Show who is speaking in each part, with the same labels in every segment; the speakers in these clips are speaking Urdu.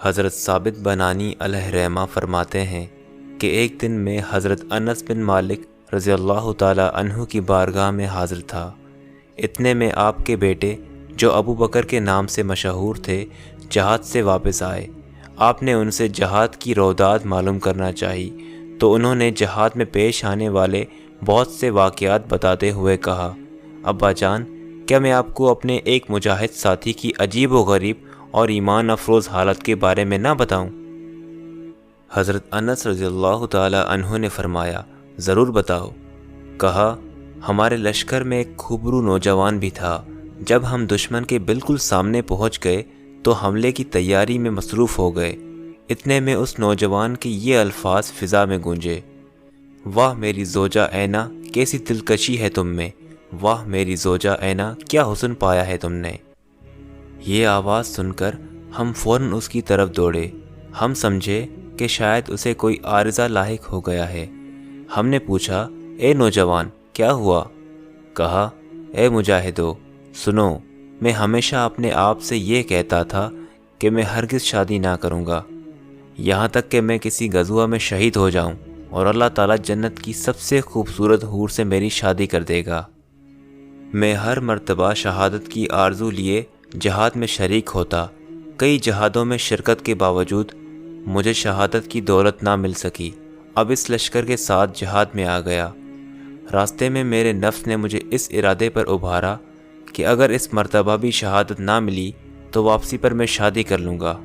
Speaker 1: حضرت ثابت بنانی علیہ رحمہ فرماتے ہیں کہ ایک دن میں حضرت انس بن مالک رضی اللہ تعالی عنہ کی بارگاہ میں حاضر تھا۔ اتنے میں آپ کے بیٹے جو ابو بکر کے نام سے مشہور تھے جہاد سے واپس آئے۔ آپ نے ان سے جہاد کی روداد معلوم کرنا چاہی تو انہوں نے جہاد میں پیش آنے والے بہت سے واقعات بتاتے ہوئے کہا، ابا جان، کیا میں آپ کو اپنے ایک مجاہد ساتھی کی عجیب و غریب اور ایمان افروز حالت کے بارے میں نہ بتاؤں؟ حضرت انس رضی اللہ تعالی عنہ نے فرمایا، ضرور بتاؤ۔ کہا، ہمارے لشکر میں ایک خوبرو نوجوان بھی تھا۔ جب ہم دشمن کے بالکل سامنے پہنچ گئے تو حملے کی تیاری میں مصروف ہو گئے۔ اتنے میں اس نوجوان کے یہ الفاظ فضا میں گونجے، واہ میری زوجہ اینا، کیسی دلکشی ہے تم میں، واہ میری زوجہ اینا، کیا حسن پایا ہے تم نے۔ یہ آواز سن کر ہم فوراً اس کی طرف دوڑے۔ ہم سمجھے کہ شاید اسے کوئی عارضہ لاحق ہو گیا ہے۔ ہم نے پوچھا، اے نوجوان، کیا ہوا؟ کہا، اے مجاہدو، سنو، میں ہمیشہ اپنے آپ سے یہ کہتا تھا کہ میں ہرگز شادی نہ کروں گا، یہاں تک کہ میں کسی غزوہ میں شہید ہو جاؤں اور اللہ تعالیٰ جنت کی سب سے خوبصورت حور سے میری شادی کر دے گا۔ میں ہر مرتبہ شہادت کی آرزو لیے جہاد میں شریک ہوتا۔ کئی جہادوں میں شرکت کے باوجود مجھے شہادت کی دولت نہ مل سکی۔ اب اس لشکر کے ساتھ جہاد میں آ گیا۔ راستے میں میرے نفس نے مجھے اس ارادے پر ابھارا کہ اگر اس مرتبہ بھی شہادت نہ ملی تو واپسی پر میں شادی کر لوں گا۔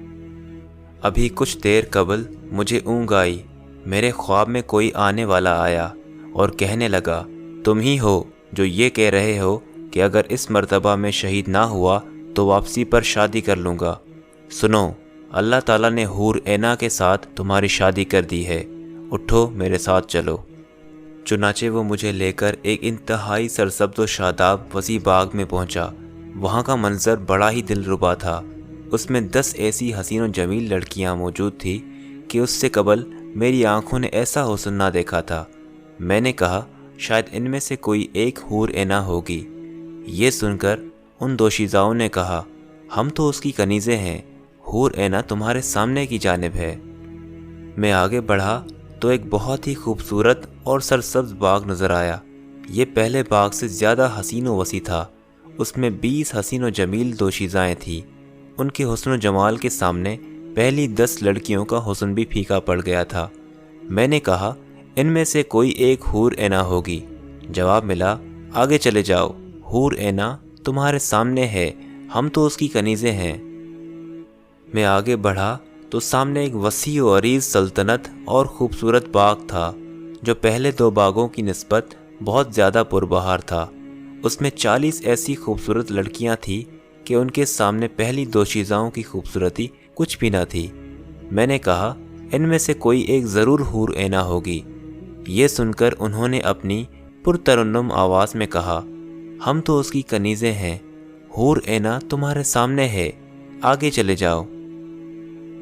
Speaker 1: ابھی کچھ دیر قبل مجھے اونگ آئی۔ میرے خواب میں کوئی آنے والا آیا اور کہنے لگا، تم ہی ہو جو یہ کہہ رہے ہو کہ اگر اس مرتبہ میں شہید نہ ہوا تو واپسی پر شادی کر لوں گا۔ سنو، اللہ تعالیٰ نے حور اینا کے ساتھ تمہاری شادی کر دی ہے، اٹھو میرے ساتھ چلو۔ چنانچہ وہ مجھے لے کر ایک انتہائی سرسبز و شاداب وسیع باغ میں پہنچا۔ وہاں کا منظر بڑا ہی دلربا تھا۔ اس میں 10 ایسی حسین و جمیل لڑکیاں موجود تھیں کہ اس سے قبل میری آنکھوں نے ایسا حسن نہ دیکھا تھا۔ میں نے کہا، شاید ان میں سے کوئی ایک حور اینا ہوگی۔ یہ سن کر ان دوشیزاؤں نے کہا، ہم تو اس کی کنیزیں ہیں، حور اینا تمہارے سامنے کی جانب ہے۔ میں آگے بڑھا تو ایک بہت ہی خوبصورت اور سرسبز باغ نظر آیا۔ یہ پہلے باغ سے زیادہ حسین و وسیع تھا۔ اس میں 20 حسین و جمیل دوشیزائیں تھیں۔ ان کے حسن و جمال کے سامنے پہلی 10 لڑکیوں کا حسن بھی پھیکا پڑ گیا تھا۔ میں نے کہا، ان میں سے کوئی ایک حور اینا ہوگی۔ جواب ملا، آگے چلے جاؤ، حور اینا تمہارے سامنے ہے، ہم تو اس کی کنیزیں ہیں۔ میں آگے بڑھا تو سامنے ایک وسیع و عریض سلطنت اور خوبصورت باغ تھا جو پہلے 2 باغوں کی نسبت بہت زیادہ پربہار تھا۔ اس میں 40 ایسی خوبصورت لڑکیاں تھیں کہ ان کے سامنے پہلی دوشیزاؤں کی خوبصورتی کچھ بھی نہ تھی۔ میں نے کہا، ان میں سے کوئی ایک ضرور حور اینا ہوگی۔ یہ سن کر انہوں نے اپنی پرترنم آواز میں کہا، ہم تو اس کی کنیزیں ہیں، حور اینا تمہارے سامنے ہے، آگے چلے جاؤ۔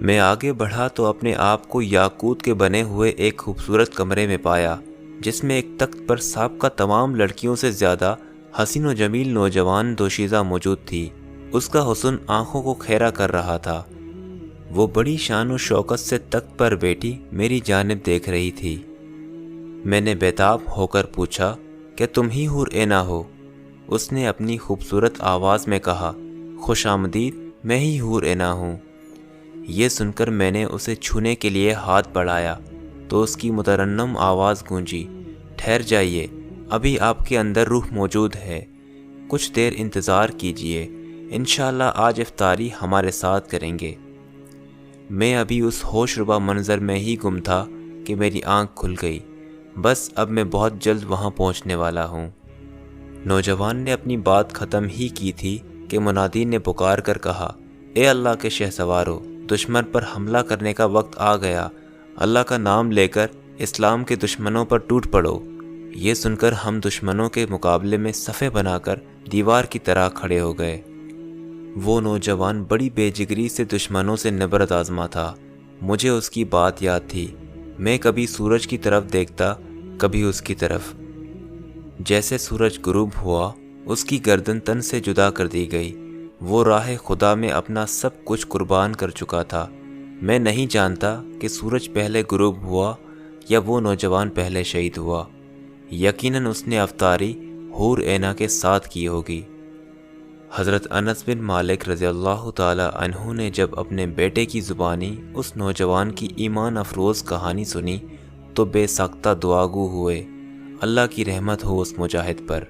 Speaker 1: میں آگے بڑھا تو اپنے آپ کو یاقوت کے بنے ہوئے ایک خوبصورت کمرے میں پایا جس میں ایک تخت پر سابقہ تمام لڑکیوں سے زیادہ حسین و جمیل نوجوان دوشیزہ موجود تھی۔ اس کا حسن آنکھوں کو کھیرا کر رہا تھا۔ وہ بڑی شان و شوکت سے تخت پر بیٹھی میری جانب دیکھ رہی تھی۔ میں نے بیتاب ہو کر پوچھا، کہ تم ہی حور اینا ہو؟ اس نے اپنی خوبصورت آواز میں کہا، خوش آمدید، میں ہی حور اینا ہوں۔ یہ سن کر میں نے اسے چھونے کے لیے ہاتھ بڑھایا تو اس کی مترنم آواز گونجی، ٹھہر جائیے، ابھی آپ کے اندر روح موجود ہے، کچھ دیر انتظار کیجیے، انشاءاللہ آج افطاری ہمارے ساتھ کریں گے۔ میں ابھی اس ہوش ربا منظر میں ہی گم تھا کہ میری آنکھ کھل گئی۔ بس اب میں بہت جلد وہاں پہنچنے والا ہوں۔ نوجوان نے اپنی بات ختم ہی کی تھی کہ منادی نے پکار کر کہا، اے اللہ کے شہسوارو، دشمن پر حملہ کرنے کا وقت آ گیا، اللہ کا نام لے کر اسلام کے دشمنوں پر ٹوٹ پڑو۔ یہ سن کر ہم دشمنوں کے مقابلے میں صفیں بنا کر دیوار کی طرح کھڑے ہو گئے۔ وہ نوجوان بڑی بے جگری سے دشمنوں سے نبرد آزما تھا۔ مجھے اس کی بات یاد تھی، میں کبھی سورج کی طرف دیکھتا، کبھی اس کی طرف۔ جیسے سورج غروب ہوا، اس کی گردن تن سے جدا کر دی گئی۔ وہ راہ خدا میں اپنا سب کچھ قربان کر چکا تھا۔ میں نہیں جانتا کہ سورج پہلے غروب ہوا یا وہ نوجوان پہلے شہید ہوا، یقیناً اس نے افطاری حور عینہ کے ساتھ کی ہوگی۔ حضرت انس بن مالک رضی اللہ تعالی عنہ نے جب اپنے بیٹے کی زبانی اس نوجوان کی ایمان افروز کہانی سنی تو بے ساختہ دعاگو ہوئے، اللہ کی رحمت ہو اس مجاہد پر۔